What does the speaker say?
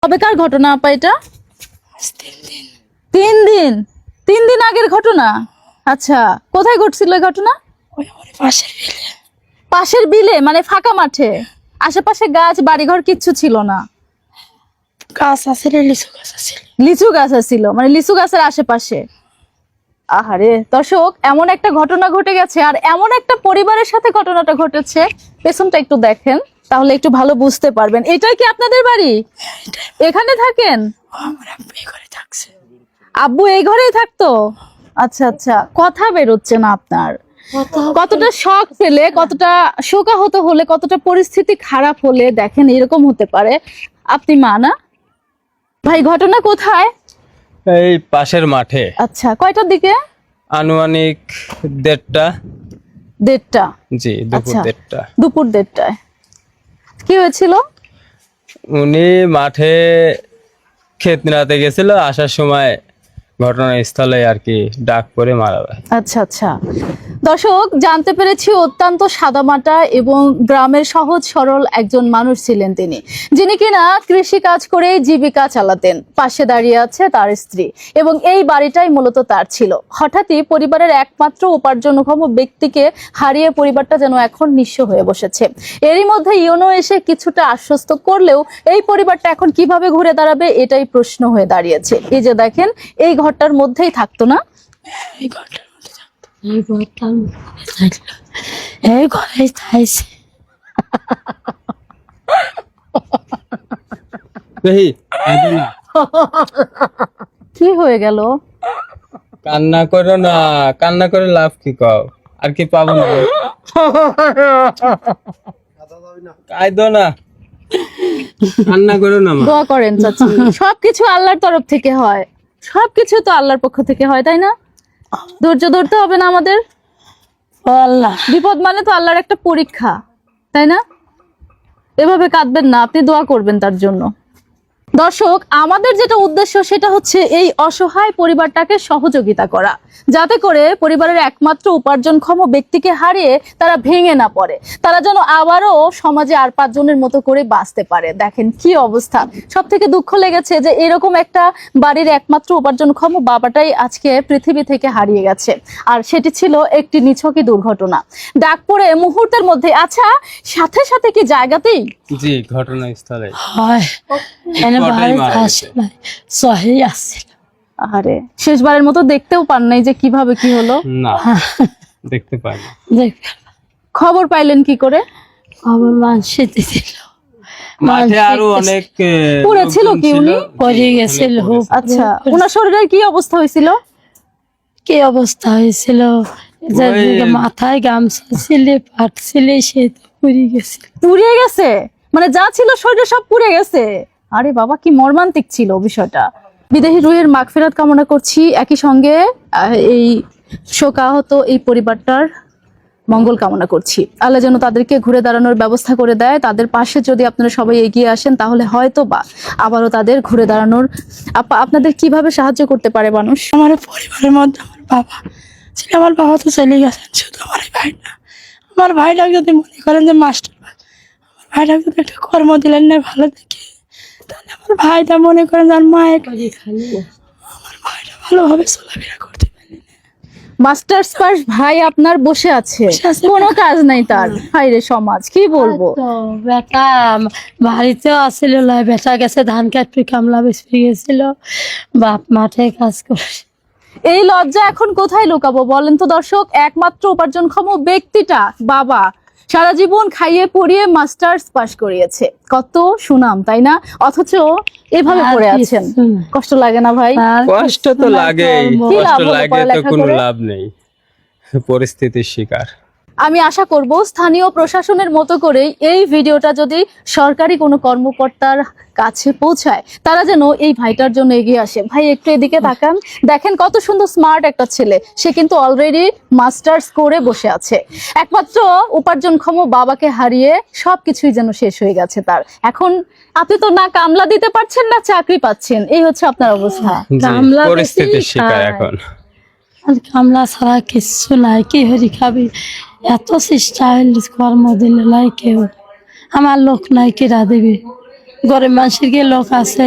কবেকার ঘটনা আপা এটা? 3 দিন। 3 দিন? 3 দিন আগের ঘটনা? আচ্ছা, কোথায় ঘটছিল এই ঘটনা? ওই আমাদের পাশের বিলে। পাশের বিলে মানে ফাঁকা মাঠে? আশেপাশে গাছ বাড়িঘর কিচ্ছু ছিল না? গাছ আছিল, লিচু গাছ আছিল। লিচু গাছ ছিল, মানে লিচু গাছের আশেপাশে। আহারে দর্শক, এমন একটা ঘটনা ঘটে গেছে আর এমন একটা পরিবারের সাথে ঘটনাটা ঘটেছে। পেছনটা একটু দেখেন, তাহলে একটু ভালো বুঝতে পারবেন। এটাই কি আপনাদের বাড়ি? এখানে থাকেন? আমার আব্বু এই ঘরে থাকছে। আব্বু এই ঘরেই থাকতো? আচ্ছা আচ্ছা, কথা বেরোচ্ছে না আপনার। কতটা শখ পেলে, কতটা শোকাহত হলে, কতটা পরিস্থিতি খারাপ হলে দেখেন এরকম হতে পারে। আপনি মা না ভাই? ঘটনা কোথায়? এই পাশের মাঠে। আচ্ছা, কয়টার দিকে? আনুমানিক 1:30টা। 1:30টা? জি, দুপুর আচ্ছা, 1:30টা। দুপুর 1:30টায় কি হয়েছিল? উনি মাঠে ক্ষেত নিড়াতে গেছিল, আসার সময় ঘটনাস্থলে আর কি ডাক পড়ে মারা যায়। আচ্ছা আচ্ছা দর্শক, জানতে পেরেছি অত্যন্ত সাদামাটা এবং গ্রামের সহজ সরল একজন মানুষ ছিলেন তিনি, যিনি কিনা কৃষি কাজ করে জীবিকা চালাতেন। পাশে দাঁড়িয়ে আছে তার স্ত্রী এবং এই বাড়িটাই মূলত তার ছিল। হঠাৎই পরিবারের একমাত্র উপার্জনক্ষম ব্যক্তিকে হারিয়ে পরিবারটা যেন এখন নিঃস্ব হয়ে বসেছে। এরই মধ্যে ইউনো এসে কিছুটা আশ্বস্ত করলেও এই পরিবারটা এখন কিভাবে ঘুরে দাঁড়াবে এটাই প্রশ্ন হয়ে দাঁড়িয়েছে। এই যে দেখেন, এই ঘরটার মধ্যেই থাকতো না? এই ঘরটার মধ্যে থাকতো। এই ঘরটার মধ্যে থাকলো। এই ঘরেই থাইছে। এই কাঁদো না, কি হয়ে গেল? কান্না করো না, কান্না করে লাভ কি? কও আর কি পাবো না? কাঁদো না, কান্না করো না মা। দোয়া করেন চাচি। সবকিছু আল্লাহর তরফ থেকে হয়, সবকিছু তো আল্লাহর পক্ষ থেকে হয়, তাই না? ধৈর্য ধরতে হবে না আমাদের? ও আল্লাহ, বিপদ মানে তো আল্লাহর একটা পরীক্ষা, তাই না? এভাবে কাঁদবেন না, আপনি দোয়া করবেন তার জন্য। দর্শক, আমাদের যেটা উদ্দেশ্য সেটা হচ্ছে এই অসহায় পরিবারটাকে সহযোগিতা করা, যাতে করে পরিবারের একমাত্র উপার্জনক্ষম ব্যক্তিকে হারিয়ে তারা ভেঙে না পড়ে, তারা যেন আবারও সমাজে আর 5 জনের মতো করে বাঁচতে পারে। দেখেন কি অবস্থা। সব থেকে দুঃখ লেগেছে যে এরকম একটা বাড়ির একমাত্র উপার্জনক্ষম বাবাটাই আজকে পৃথিবী থেকে হারিয়ে গেছে, আর সেটি ছিল একটি নিছকই দুর্ঘটনা। ডাক পড়ে মুহূর্তের মধ্যে। আচ্ছা, সাথে সাথে কি জায়গাতেই? জি, ঘটনাস্থলে হয় এনে কটাই বাড়ি মারা আসে গেছে। নাই, সহি আসছিল। আরে, শেষবারের মতো দেখতেও পান নাই যে কিভাবে কি হলো? না, দেখতে পাই না। দেখ, খবর পাইলেন কি করে? খবর মানুষে দিছিল। মাঠে আরো অনেক পুড়ে ছিল লোকজন কি ছিল। উনি? পড়ে গেছিল। আচ্ছা, ওনার শরীরের কি অবস্থা হয়েছিল? কি অবস্থা হয়েছিল, ওই- মাথায় গামছা ছিল, পাট ছিল, সে তো পুড়ে গেছিল। পুড়িয়ে গেছে? মানে যা ছিল শরীরে সব পুড়ে গেছে? আরে বাবা, কি মর্মান্তিক ছিল বিষয়টা। বিদেহী রুহের মাগফিরাত কামনা করছি। একই সঙ্গে এই শোকাহত এই পরিবারটার মঙ্গল কামনা করছি। আল্লাহ যেন তাদেরকে ঘুরে দাঁড়ানোর ব্যবস্থা করে দেয়। তাদের পাশে যদি আপনারা সবাই এগিয়ে আসেন তাহলে হয়তো বা আবারও তাদের ঘুরে দাঁড়ানোর। আপনাদের কিভাবে সাহায্য করতে পারে মানুষ? আমার পরিবারের মধ্যে আমার বাবা ছিল, আমার বাবা তো চলে গেছেন, শুধু আমার এই ভাই না। আমার ভাইটা যদি মনে করেন যে মাস্টার, আমার ভাইটা যদি একটা কর্ম দিলেন না ভালো দেখে, তাহলে আমার ভাইটা মনে করেন যে আর মায়ের আমার ভাইটা ভালোভাবে চলাফেরা করতে পারে। মাস্টার্স পাস ভাই আপনার বসে আছে, বসে আছে। কোনো কাজ নাই তার। হায়রে সমাজ, কি বলবো। তো বেটা বাড়িতেও আসছিল না, বেটা গেছে ধান কাটতে, কামলা বেসে গেছিল, বাপ মাঠে কাজ করে। এই লজ্জা এখন কোথায় লুকাবো বলেন তো দর্শক? একমাত্র উপার্জনক্ষম ব্যক্তিটা বাবা সারা জীবন খাইয়ে পড়িয়ে মাস্টার্স পাস করিয়েছে, কত সুনাম, তাই না? অথচ এভাবে পড়ে আছেন। কষ্ট লাগে না ভাই? আর কষ্ট তো লাগেই, কি লাভ কষ্ট হলো লাগে তো পড়ালেখা কোনো করে? লাভ নেই, পরিস্থিতির শিকার। আমি আশা করব স্থানীয় প্রশাসনের মতো করেই এই ভিডিওটা যদি সরকারি কোনো কর্মকর্তার কাছে পৌঁছায়, তারা যেন এই ভাইটার জন্য এগিয়ে আসে। ভাই একটু এদিকে তাকান, দেখেন কত সুন্দর স্মার্ট একটা ছেলে। সে কিন্তু অলরেডি মাস্টার্স করে বসে আছে। একমাত্র উপার্জনক্ষম বাবাকে হারিয়ে সবকিছুই যেন শেষ হয়ে গেছে তার। এখন আপনি তো না কামলা দিতে পারছেন না চাকরি পাচ্ছেন, এই হচ্ছে আপনার অবস্থা। জি, কামলা পরিস্থিতির বেশি শিকার খায়। এখন। আর কামলা ছাড়া কিচ্ছু নাই, কি হরি খাবি? এত চেষ্টা কর্ম দিলে লাই কেউ, আমার লোক নাই, কেরা দেবে? গরিব মানুষের কি লোক আছে?